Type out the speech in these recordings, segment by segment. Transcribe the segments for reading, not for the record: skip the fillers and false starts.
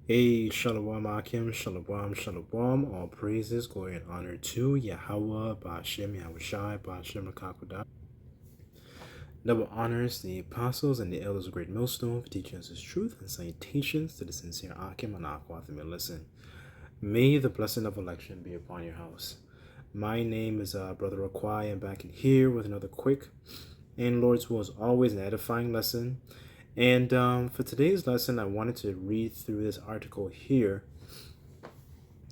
Hey, Shalom Akim, Shalom, Shalom. All praises, glory, and honor to Yahweh, Ba'ashem, Yahushai, Ba'ashem, Rakakudah. Double honors the apostles and the elders of Great Millstone for teaching us his truth, and salutations to the sincere Akim and Akwatham and listen. May the blessing of election be upon your house. My name is Brother Akwai. I'm back in here with another quick and Lord's will is always an edifying lesson. And for today's lesson, I wanted to read through this article here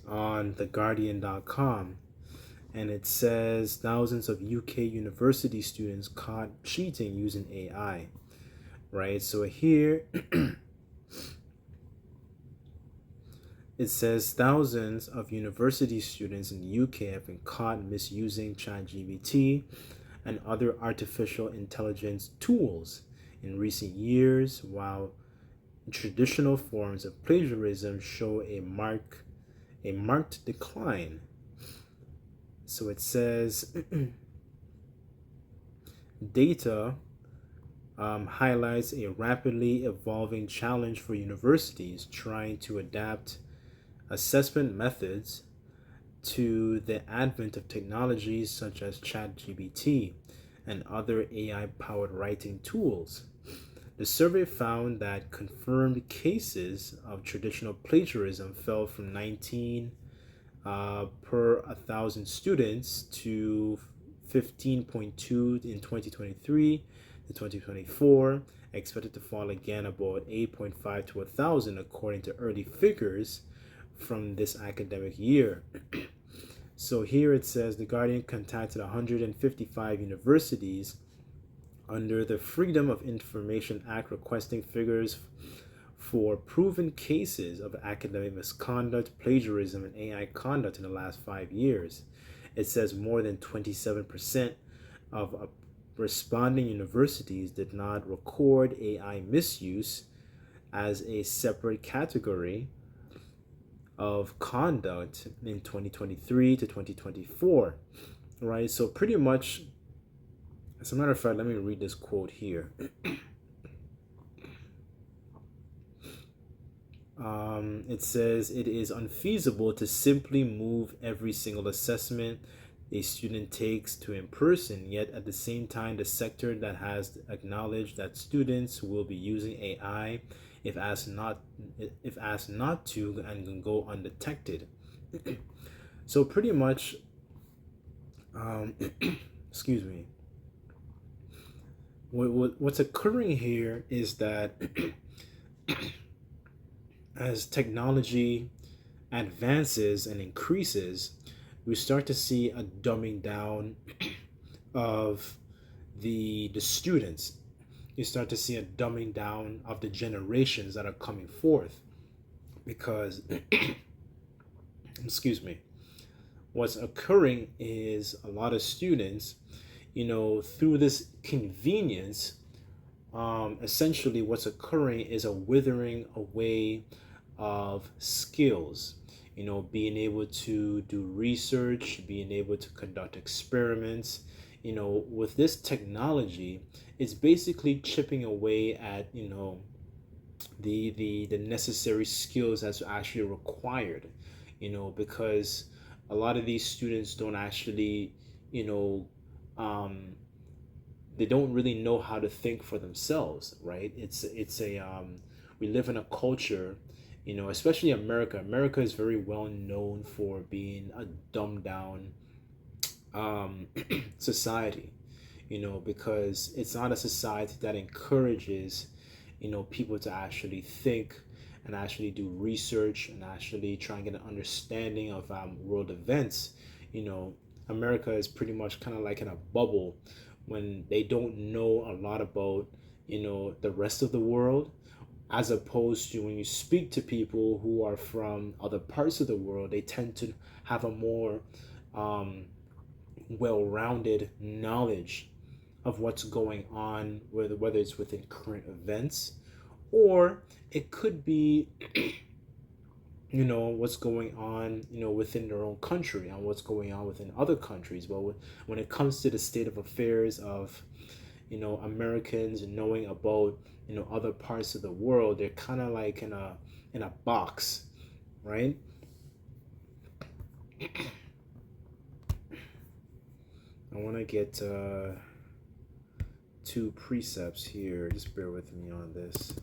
on theguardian.com, and it says thousands of UK university students caught cheating using AI, right? So here it says thousands of university students in the UK have been caught misusing ChatGPT and other artificial intelligence tools in recent years, while traditional forms of plagiarism show a marked decline. So it says data highlights a rapidly evolving challenge for universities trying to adapt assessment methods to the advent of technologies such as ChatGPT and other AI-powered writing tools. The survey found that confirmed cases of traditional plagiarism fell from 19 per 1,000 students to 15.2 in 2023 to 2024, expected to fall again about 8.5 to 1,000 according to early figures from this academic year. So here it says the Guardian contacted 155 universities under the Freedom of Information Act requesting figures for proven cases of academic misconduct, plagiarism, and AI conduct in the last 5 years. It says more than 27% of responding universities did not record AI misuse as a separate category of conduct in 2023 to 2024, right? So pretty much, as a matter of fact, let me read this quote here. It says it is unfeasible to simply move every single assessment a student takes to in person, yet at the same time, the sector that has acknowledged that students will be using AI if asked not to and can go undetected. So pretty much, excuse me. What's occurring here is that as technology advances and increases, we start to see a dumbing down of the students. You start to see a dumbing down of the generations that are coming forth because excuse me, what's occurring is a lot of students, through this convenience, essentially what's occurring is a withering away of skills, being able to do research, being able to conduct experiments. With this technology, it's basically chipping away at, the necessary skills that's actually required, because a lot of these students don't actually, you know, um, they don't really know how to think for themselves, right? We live in a culture, especially America. America is very well known for being a dumbed down um, society, because it's not a society that encourages, people to actually think and actually do research and actually try and get an understanding of world events. You know, America is pretty much kind of like in a bubble when they don't know a lot about, the rest of the world, as opposed to when you speak to people who are from other parts of the world, they tend to have a more um, well-rounded knowledge of what's going on, whether it's within current events, or it could be, what's going on, within their own country and what's going on within other countries. But when it comes to the state of affairs of, Americans knowing about other parts of the world. They're kind of like in a box, right? I want to get two precepts here. Just bear with me on this.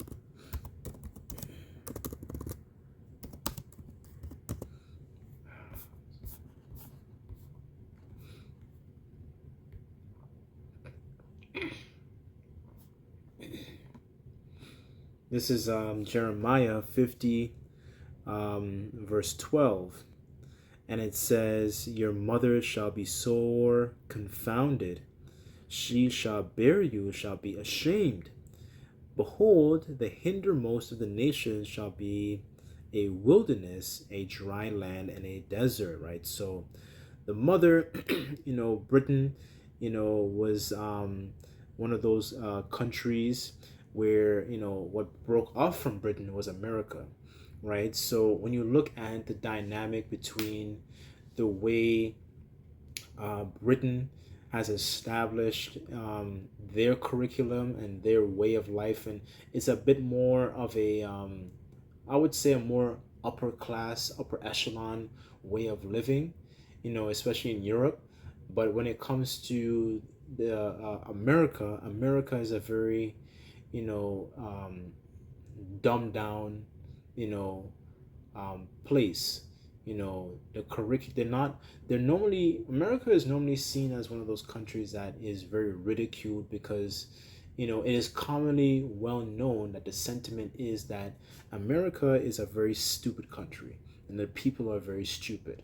This is Jeremiah 50, verse 12. And it says, "Your mother shall be sore confounded. She shall bear you, shall be ashamed. Behold, the hindermost of the nations shall be a wilderness, a dry land, and a desert," right? So the mother, Britain, was one of those countries where, what broke off from Britain was America, right? So when you look at the dynamic between the way Britain has established their curriculum and their way of life, and it's a bit more of a, I would say, a more upper class, upper echelon way of living, especially in Europe. But when it comes to the America is a very, dumbed down, place. The curriculum, they're normally, America is normally seen as one of those countries that is very ridiculed because, it is commonly well known that the sentiment is that America is a very stupid country and the people are very stupid,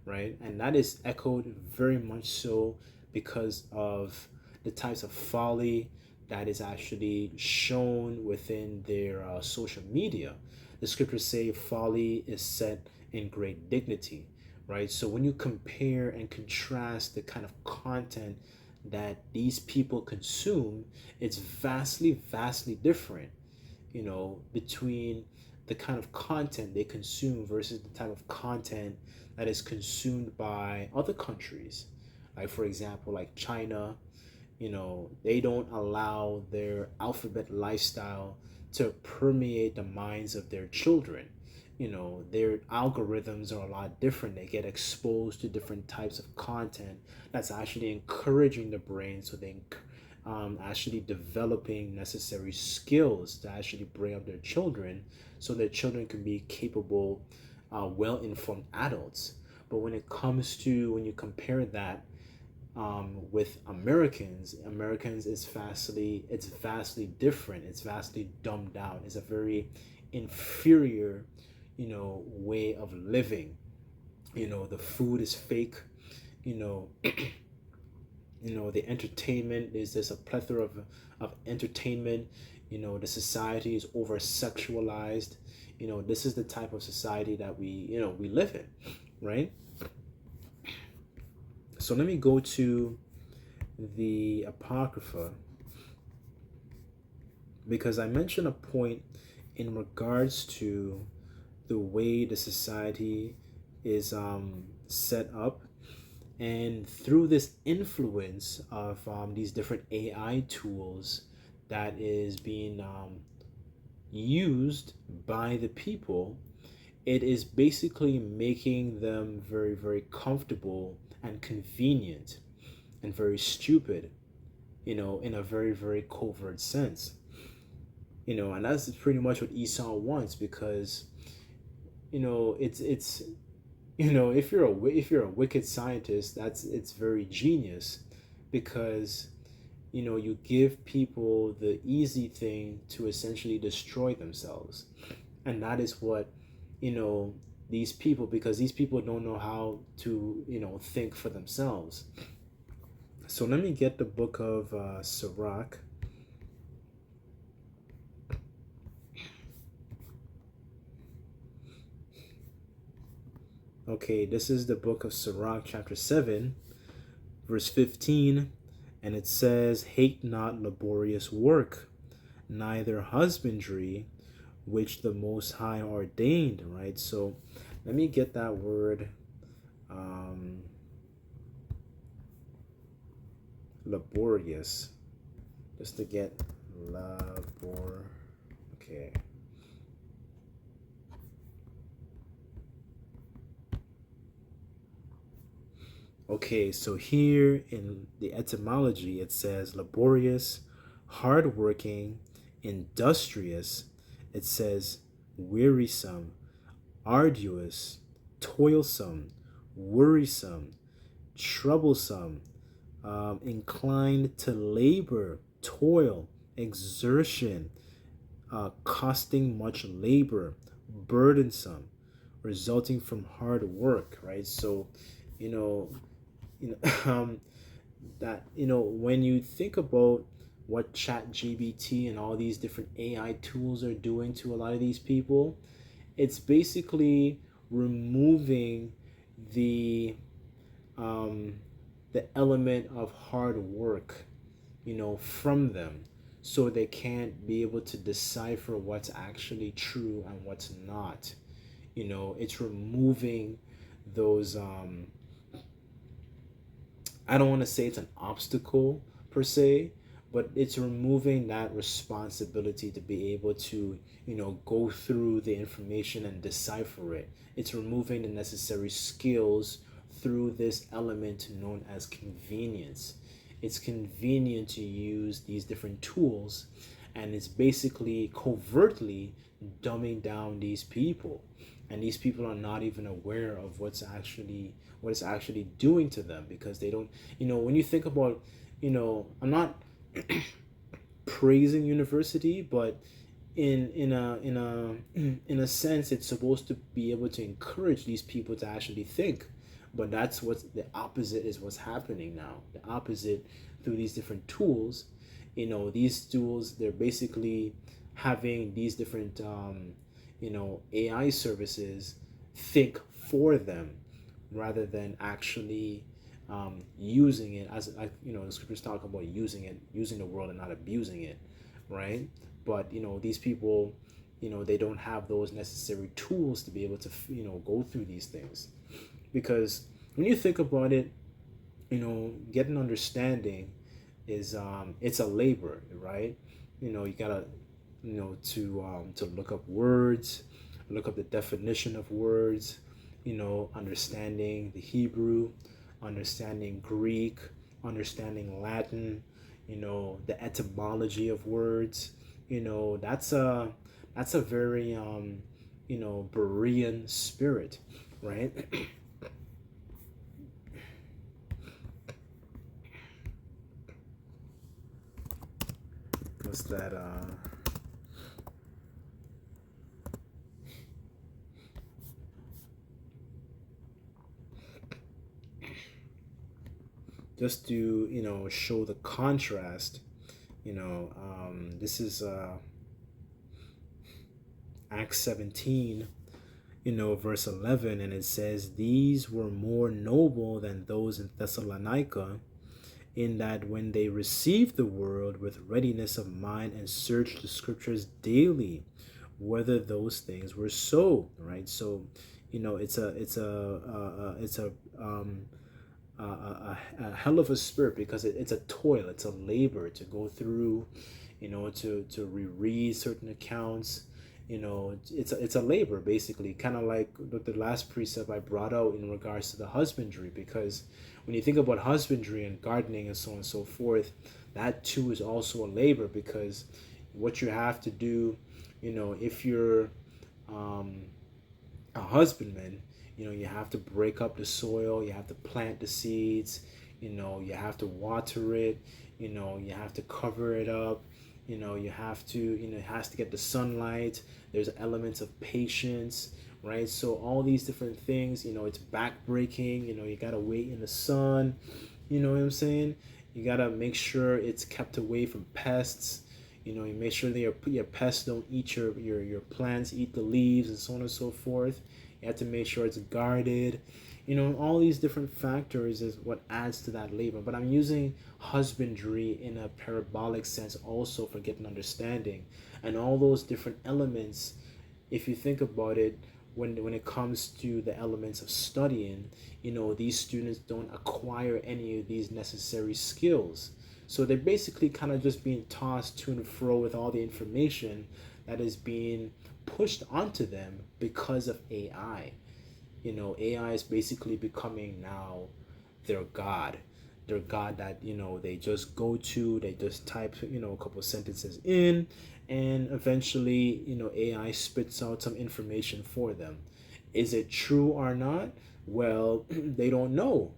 right? And that is echoed very much so because of the types of folly that is actually shown within their social media. The scriptures say folly is set in great dignity, right? So when you compare and contrast the kind of content that these people consume, it's vastly different, between the kind of content they consume versus the type of content that is consumed by other countries. Like, for example, like China, they don't allow their alphabet lifestyle to permeate the minds of their children. Their algorithms are a lot different. They get exposed to different types of content that's actually encouraging the brain, so they actually developing necessary skills to actually bring up their children so their children can be capable, well-informed adults. But when it comes to, when you compare that with Americans it's vastly different. It's vastly dumbed down. It's a very inferior, way of living. The food is fake. You know, the entertainment is There's a plethora of entertainment. The society is over sexualized. This is the type of society that we live in, right? So let me go to the Apocrypha, because I mentioned a point in regards to the way the society is set up, and through this influence of these different AI tools that is being used by the people, it is basically making them very comfortable and convenient and very stupid, in a very covert sense. And that's pretty much what Esau wants, because it's if you're a wicked scientist, it's very genius, because you give people the easy thing to essentially destroy themselves. And that is what these people, because these people don't know how to think for themselves. So let me get the book of Sirach. Okay, this is the book of Sirach, chapter 7, verse 15, and it says, "Hate not laborious work, neither husbandry, which the Most High ordained," right? So let me get that word, laborious. just to get labor. Okay. Okay, so here in the etymology it says laborious, hardworking, industrious. It says wearisome, arduous, toilsome, worrisome, troublesome, inclined to labor, toil, exertion, costing much labor, burdensome, resulting from hard work, right? So, you know, that when you think about what ChatGPT and all these different AI tools are doing to a lot of these people, it's basically removing the um, the element of hard work, from them, so they can't be able to decipher what's actually true and what's not. It's removing those. I don't want to say it's an obstacle per se, but it's removing that responsibility to be able to, go through the information and decipher it. It's removing the necessary skills through this element known as convenience. It's convenient to use these different tools, and it's basically covertly dumbing down these people, and these people are not even aware of what it's actually doing to them, because they don't, when you think about, I'm not praising university, but in a sense it's supposed to be able to encourage these people to actually think. But that's what's the opposite is what's happening now. The opposite, through these different tools, these tools, they're basically having these different AI services think for them, rather than actually using it, as the scriptures talk about using the world and not abusing it, right? But these people, they don't have those necessary tools to be able to go through these things, because when you think about it, get an understanding is it's a labor, right? You gotta to look up words, look up the definition of words, understanding the Hebrew, understanding Greek, understanding Latin, the etymology of words. That's a very Berean spirit, right? What's that? Just to show the contrast. This is Acts 17, verse 11, and it says, "These were more noble than those in Thessalonica, in that when they received the word with readiness of mind and searched the scriptures daily, whether those things were so." Right? So, it's a hell of a spirit, because it's a toil, it's a labor to go through, to reread certain accounts. It's a labor, basically, kind of like the last precept I brought out in regards to the husbandry, because when you think about husbandry and gardening and so on and so forth, that too is also a labor, because what you have to do, if you're a husbandman, you have to break up the soil, you have to plant the seeds, you have to water it, you have to cover it up, you have to, it has to get the sunlight. There's elements of patience, right? So all these different things, it's back breaking, you gotta wait in the sun, you know what I'm saying? You gotta make sure it's kept away from pests. You make sure that your pests don't eat your plants, eat the leaves, and so on and so forth. You have to make sure it's guarded. All these different factors is what adds to that labor. But I'm using husbandry in a parabolic sense also for getting understanding. And all those different elements, if you think about it, when it comes to the elements of studying, these students don't acquire any of these necessary skills. So they're basically kind of just being tossed to and fro with all the information that is being pushed onto them because of AI. AI is basically becoming now their god. Their god that, they just go to, they just type, a couple sentences in, and eventually, AI spits out some information for them. Is it true or not? Well, they don't know.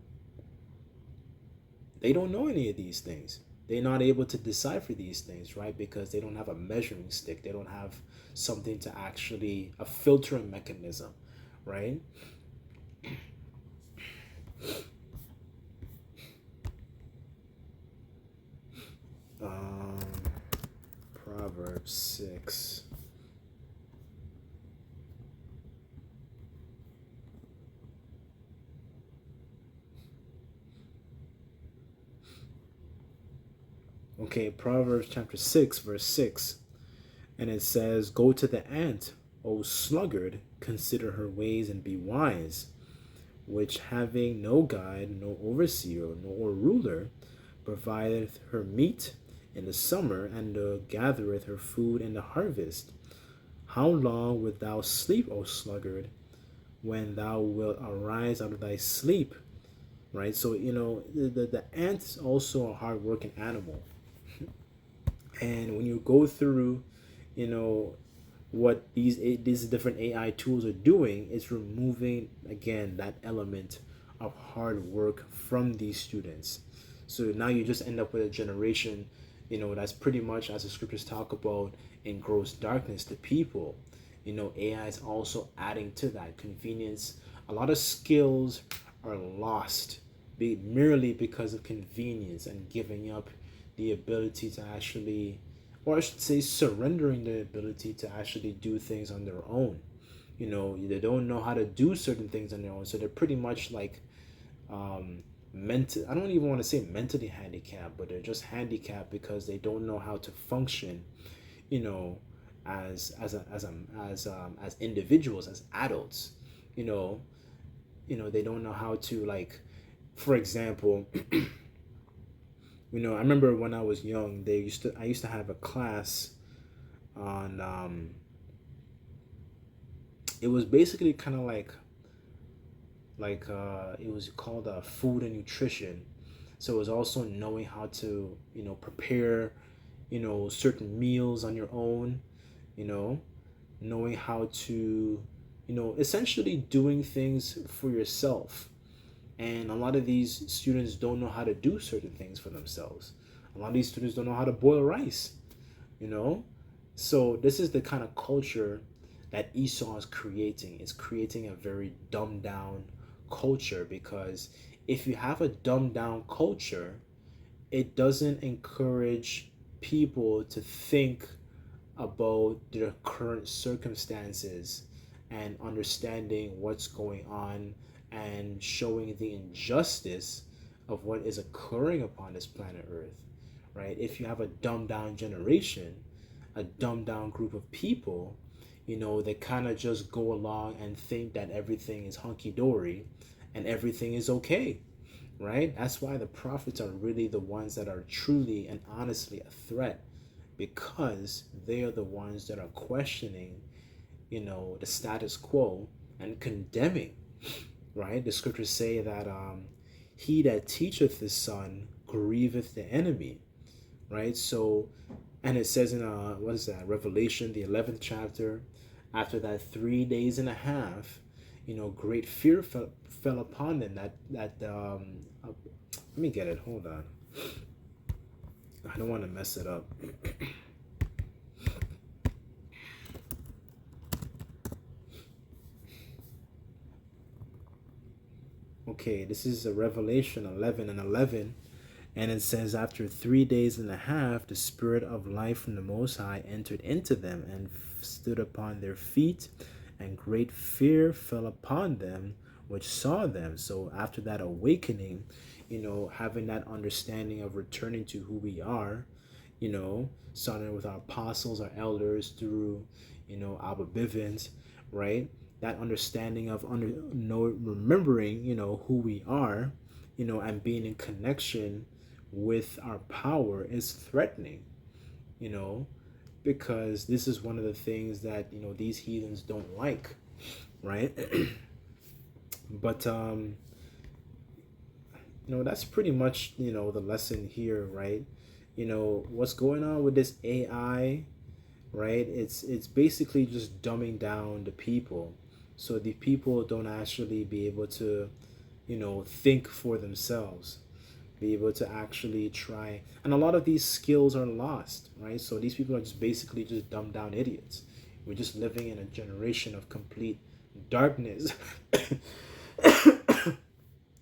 They don't know any of these things. They're not able to decipher these things, right? Because they don't have a measuring stick. They don't have something to actually, a filtering mechanism, right? Um, Proverbs 6. Okay, Proverbs chapter 6, verse 6. And it says, "Go to the ant, O sluggard, consider her ways and be wise, which having no guide, no overseer, nor ruler, provideth her meat in the summer, and gathereth her food in the harvest. How long wilt thou sleep, O sluggard, when thou wilt arise out of thy sleep?" Right? So, the ant is also a hard-working animal. And when you go through, you know, what these different AI tools are doing is removing again that element of hard work from these students. So now you just end up with a generation, that's pretty much, as the scriptures talk about, in gross darkness to people. AI is also adding to that convenience. A lot of skills are lost merely because of convenience and giving up the ability to actually, or I should say, surrendering the ability to actually do things on their own. They don't know how to do certain things on their own, so they're pretty much like, mental. I don't even want to say mentally handicapped, but they're just handicapped because they don't know how to function, you know, as individuals, as adults. You know, they don't know how to, like, for example. I remember when I was young, I used to have a class on, it was basically kind of like it was called food and nutrition. So it was also knowing how to, prepare, certain meals on your own, you know, knowing how to, essentially doing things for yourself. And a lot of these students don't know how to do certain things for themselves. A lot of these students don't know how to boil rice, you know? So this is the kind of culture that Esau is creating. It's creating a very dumbed down culture, because if you have a dumbed down culture, it doesn't encourage people to think about their current circumstances and understanding what's going on and showing the injustice of what is occurring upon this planet Earth, right? If you have a dumbed down generation, a dumbed down group of people, they kind of just go along and think that everything is hunky dory and everything is okay, right? That's why the prophets are really the ones that are truly and honestly a threat, because they are the ones that are questioning, the status quo and condemning, right? The scriptures say that he that teacheth the son grieveth the enemy, right? So, and it says in what is that, Revelation, the 11th chapter, after that 3 days and a half, great fear fell upon them. Let me get it. Hold on. I don't want to mess it up. Okay, this is a Revelation 11 and 11. And it says, after 3 days and a half, the Spirit of life from the Most High entered into them and stood upon their feet, and great fear fell upon them which saw them. So after that awakening, having that understanding of returning to who we are, starting with our apostles, our elders, through, Abba Bivens, right? That understanding of remembering, who we are, and being in connection with our power is threatening, you know, because this is one of the things that, these heathens don't like, right? But that's pretty much, the lesson here, right? What's going on with this AI, right? It's basically just dumbing down the people, so the people don't actually be able to, think for themselves, be able to actually try. And a lot of these skills are lost, right? So these people are just basically just dumbed down idiots. We're just living in a generation of complete darkness.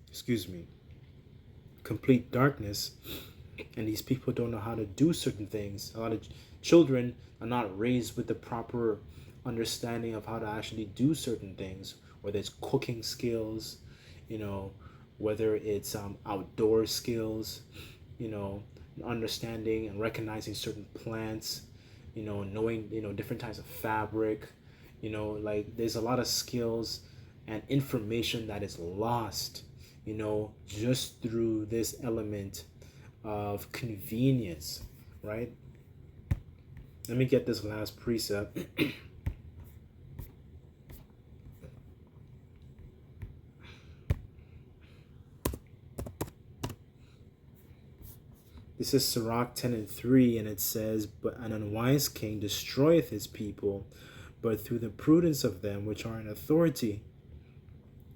Excuse me. Complete darkness. And these people don't know how to do certain things. A lot of children are not raised with the proper understanding of how to actually do certain things, whether it's cooking skills, you know, whether it's outdoor skills, you know, understanding and recognizing certain plants, knowing, different types of fabric, like there's a lot of skills and information that is lost, just through this element of convenience, right? Let me get this last precept. This is Sirach 10:3, and it says, "But an unwise king destroyeth his people, but through the prudence of them which are in authority,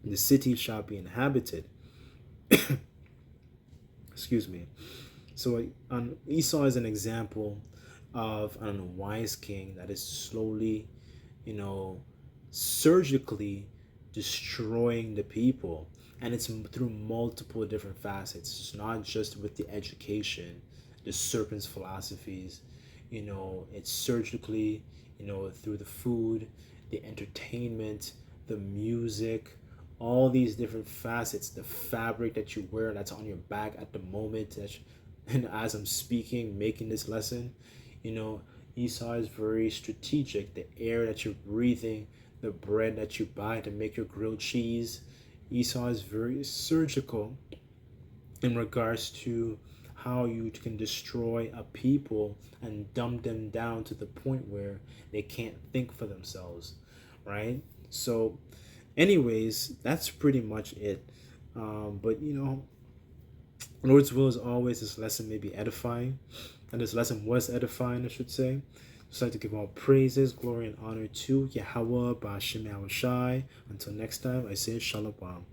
the city shall be inhabited." Excuse me. So Esau is an example of an unwise king that is slowly, surgically destroying the people. And it's through multiple different facets. It's not just with the education, the serpent's philosophies, it's surgically, through the food, the entertainment, the music, all these different facets, the fabric that you wear that's on your back at the moment and as I'm speaking, making this lesson, Esau is very strategic. The air that you're breathing, the bread that you buy to make your grilled cheese, Esau is very surgical in regards to how you can destroy a people and dumb them down to the point where they can't think for themselves, right? So anyways, that's pretty much it. But Lord's will is always this lesson may be edifying, and this lesson was edifying, I should say. Just like to give all praises, glory, and honor to Yahweh Ba'ashem Yahushai. Until next time, I say Shalom.